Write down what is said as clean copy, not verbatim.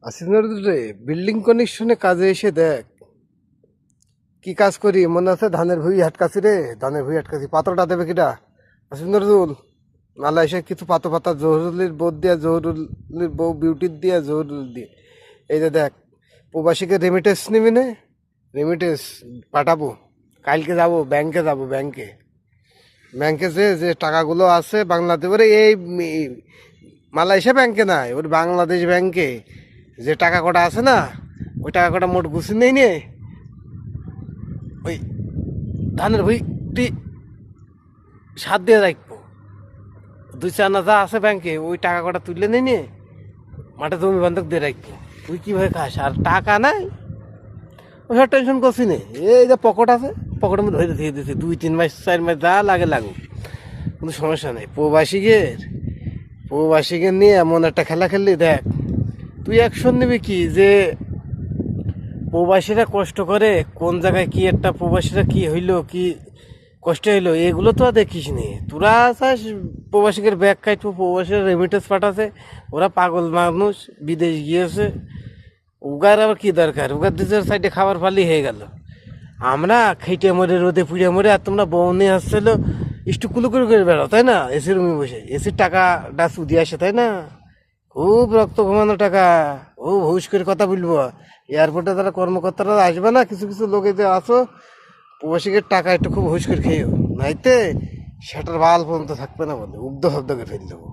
আসিনার রে বিল্ডিং কানেকশনে কাজে এসে দেখ কি কাজ করি মনে আছে ধানের ভুঁই আটকাছি রে ধানের ভুঁই আটকাছি পাত্রটা দেবে কিটা আসিনারুল নালা এসে কিছু পাতা পাতা জহুরুলির বোধ দিয়া জহুরুলির বউ বিউটির দিয়া জহুরুল দিয়ে এই যে দেখ প্রবাসীকে রেমিটেন্স নিবি নে রেমিটেন্স পাঠাবো কালকে যাব ব্যাংকে ব্যাংকে যে যে টাকাগুলো আছে বাংলাদেশের এই মালয়েশিয়া ব্যাংকে নাই ওর বাংলাদেশ ব্যাংকে যে টাকা কটা আছে না ওই টাকা কটা মোট গুছি নেই নে ওই ধানের ভুঁইটি সাত দিয়ে রাখবো দুই চার না যা আছে ব্যাংকে ওই টাকা কটা তুললে নেই নে মাঠে জমি বন্ধক দিয়ে রাখবো তুই কীভাবে খাস আর টাকা নাই ওসব টেনশন করছি নে এই যে পকেট আছে পকেটের মধ্যে ধরে দিয়ে দিয়েছি 2-3 মাস 4 মাস যা লাগে লাগুক কোনো সমস্যা নেই প্রবাসীকে নিয়ে এমন একটা খেলা খেললি দেখ তুই অ্যাকশন নিবি কি যে প্রবাসীরা কষ্ট করে কোন জায়গায় কি একটা প্রবাসীরা কি হইলো কি কষ্ট হইলো এগুলো তো আর দেখিস নি তোরা চাস প্রবাসীদের ব্যাগ কাটবো প্রবাসীরা রেমিটেন্স পাঠাছে ওরা পাগল মানুষ বিদেশ গিয়েছে উগার আবার কি দরকার উগার দুজোর সাইডে খাবার ফালি হয়ে গেল আমরা খেটে মরে রোদে পুড়ে মরে আর তোমরা বউ নিয়ে আসছিল একটু কুলু করে বেড়াও তাই না এসির রুমে বসে এসির টাকাটা সুদি আসে তাই না খুব রক্ত ঘুমানো টাকা ও হুশ করে কথা বলবো এয়ারপোর্টে যারা কর্মকর্তারা আসবে না কিছু কিছু লোকে যে আসো প্রবাসীদের টাকা একটু খুব হুশ করে খেয়েও নাইতে সেটার বাল পর্যন্ত থাকবে না বলে উগ্ধ শব্দকে ফেলে দেবো।